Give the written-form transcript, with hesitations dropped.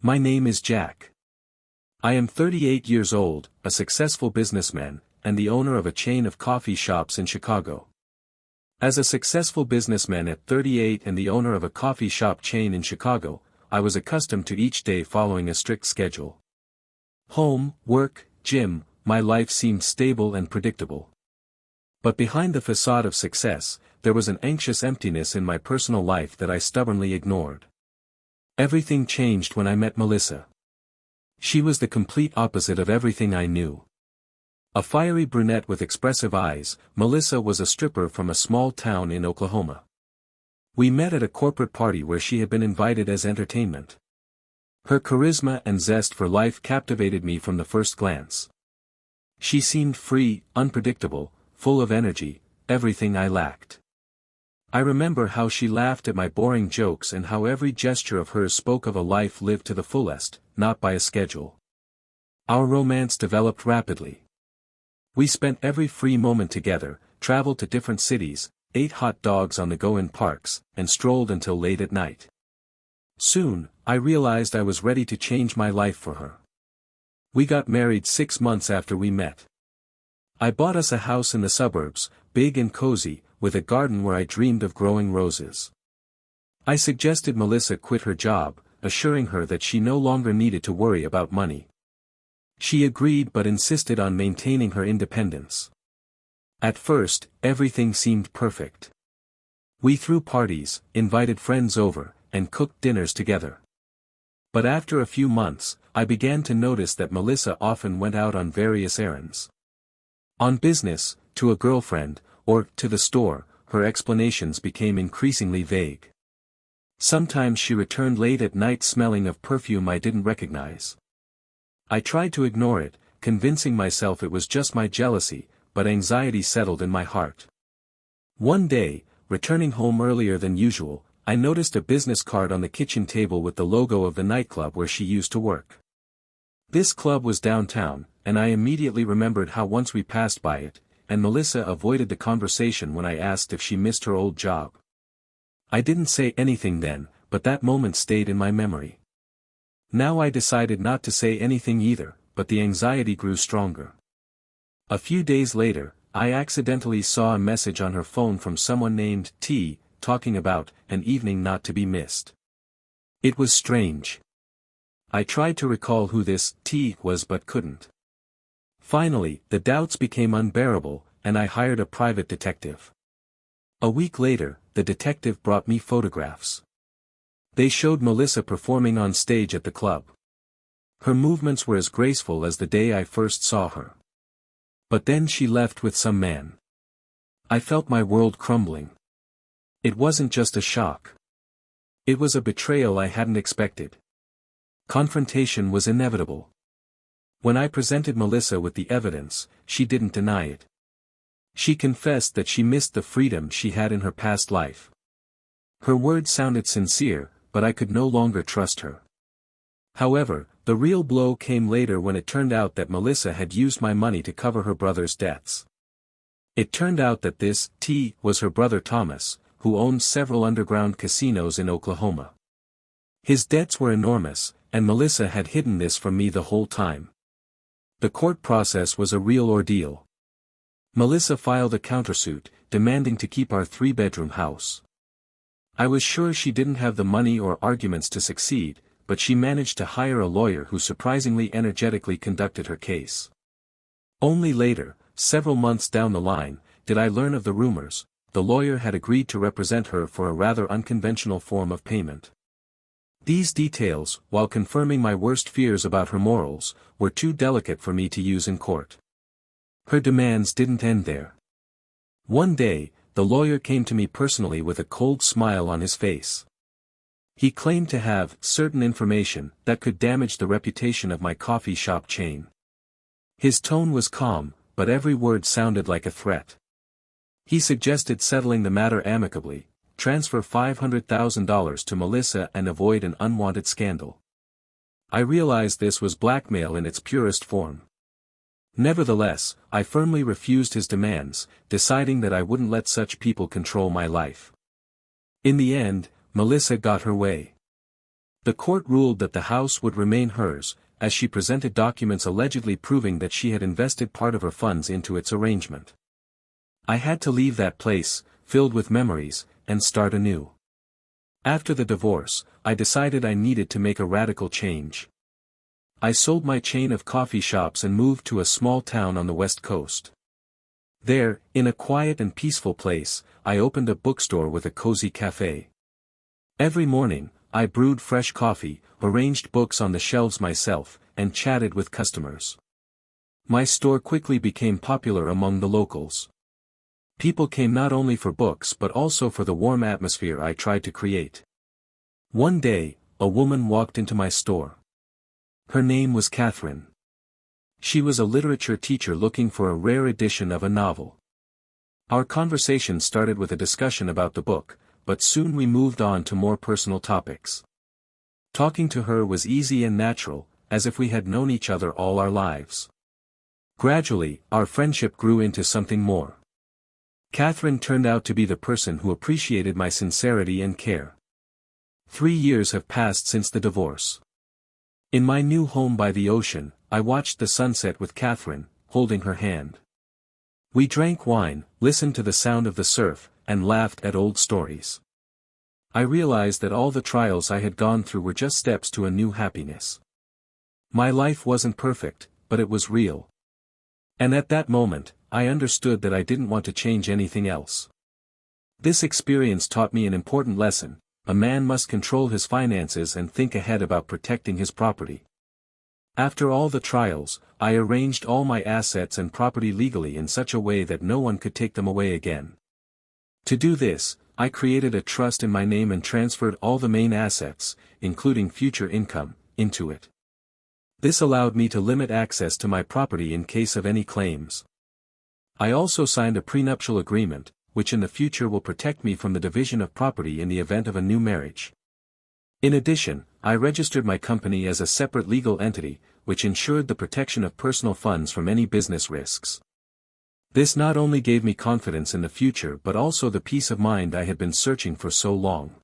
My name is Jack. I am 38 years old, a successful businessman, and the owner of a chain of coffee shops in Chicago. As a successful businessman at 38 and the owner of a coffee shop chain in Chicago, I was accustomed to each day following a strict schedule. Home, work, gym, my life seemed stable and predictable. But behind the facade of success, there was an anxious emptiness in my personal life that I stubbornly ignored. Everything changed when I met Melissa. She was the complete opposite of everything I knew. A fiery brunette with expressive eyes, Melissa was a stripper from a small town in Oklahoma. We met at a corporate party where she had been invited as entertainment. Her charisma and zest for life captivated me from the first glance. She seemed free, unpredictable, full of energy, everything I lacked. I remember how she laughed at my boring jokes and how every gesture of hers spoke of a life lived to the fullest, not by a schedule. Our romance developed rapidly. We spent every free moment together, traveled to different cities, ate hot dogs on the go in parks, and strolled until late at night. Soon, I realized I was ready to change my life for her. We got married 6 months after we met. I bought us a house in the suburbs, big and cozy, with a garden where I dreamed of growing roses. I suggested Melissa quit her job, assuring her that she no longer needed to worry about money. She agreed but insisted on maintaining her independence. At first, everything seemed perfect. We threw parties, invited friends over, and cooked dinners together. But after a few months, I began to notice that Melissa often went out on various errands. On business, to a girlfriend, or to the store, her explanations became increasingly vague. Sometimes she returned late at night smelling of perfume I didn't recognize. I tried to ignore it, convincing myself it was just my jealousy, but anxiety settled in my heart. One day, returning home earlier than usual, I noticed a business card on the kitchen table with the logo of the nightclub where she used to work. This club was downtown, and I immediately remembered how once we passed by it, and Melissa avoided the conversation when I asked if she missed her old job. I didn't say anything then, but that moment stayed in my memory. Now I decided not to say anything either, but the anxiety grew stronger. A few days later, I accidentally saw a message on her phone from someone named T, talking about an evening not to be missed. It was strange. I tried to recall who this T was but couldn't. Finally, the doubts became unbearable, and I hired a private detective. A week later, the detective brought me photographs. They showed Melissa performing on stage at the club. Her movements were as graceful as the day I first saw her. But then she left with some man. I felt my world crumbling. It wasn't just a shock. It was a betrayal I hadn't expected. Confrontation was inevitable. When I presented Melissa with the evidence, she didn't deny it. She confessed that she missed the freedom she had in her past life. Her words sounded sincere, but I could no longer trust her. However, the real blow came later when it turned out that Melissa had used my money to cover her brother's debts. It turned out that this T was her brother Thomas, who owned several underground casinos in Oklahoma. His debts were enormous, and Melissa had hidden this from me the whole time. The court process was a real ordeal. Melissa filed a countersuit, demanding to keep our 3-bedroom house. I was sure she didn't have the money or arguments to succeed, but she managed to hire a lawyer who surprisingly energetically conducted her case. Only later, several months down the line, did I learn of the rumors. The lawyer had agreed to represent her for a rather unconventional form of payment. These details, while confirming my worst fears about her morals, were too delicate for me to use in court. Her demands didn't end there. One day, the lawyer came to me personally with a cold smile on his face. He claimed to have certain information that could damage the reputation of my coffee shop chain. His tone was calm, but every word sounded like a threat. He suggested settling the matter amicably, transfer $500,000 to Melissa and avoid an unwanted scandal. I realized this was blackmail in its purest form. Nevertheless, I firmly refused his demands, deciding that I wouldn't let such people control my life. In the end, Melissa got her way. The court ruled that the house would remain hers, as she presented documents allegedly proving that she had invested part of her funds into its arrangement. I had to leave that place, filled with memories, and start anew. After the divorce, I decided I needed to make a radical change. I sold my chain of coffee shops and moved to a small town on the West Coast. There, in a quiet and peaceful place, I opened a bookstore with a cozy cafe. Every morning, I brewed fresh coffee, arranged books on the shelves myself, and chatted with customers. My store quickly became popular among the locals. People came not only for books but also for the warm atmosphere I tried to create. One day, a woman walked into my store. Her name was Katherine. She was a literature teacher looking for a rare edition of a novel. Our conversation started with a discussion about the book, but soon we moved on to more personal topics. Talking to her was easy and natural, as if we had known each other all our lives. Gradually, our friendship grew into something more. Katherine turned out to be the person who appreciated my sincerity and care. 3 years have passed since the divorce. In my new home by the ocean, I watched the sunset with Katherine, holding her hand. We drank wine, listened to the sound of the surf, and laughed at old stories. I realized that all the trials I had gone through were just steps to a new happiness. My life wasn't perfect, but it was real. And at that moment, I understood that I didn't want to change anything else. This experience taught me an important lesson: a man must control his finances and think ahead about protecting his property. After all the trials, I arranged all my assets and property legally in such a way that no one could take them away again. To do this, I created a trust in my name and transferred all the main assets, including future income, into it. This allowed me to limit access to my property in case of any claims. I also signed a prenuptial agreement, which in the future will protect me from the division of property in the event of a new marriage. In addition, I registered my company as a separate legal entity, which ensured the protection of personal funds from any business risks. This not only gave me confidence in the future but also the peace of mind I had been searching for so long.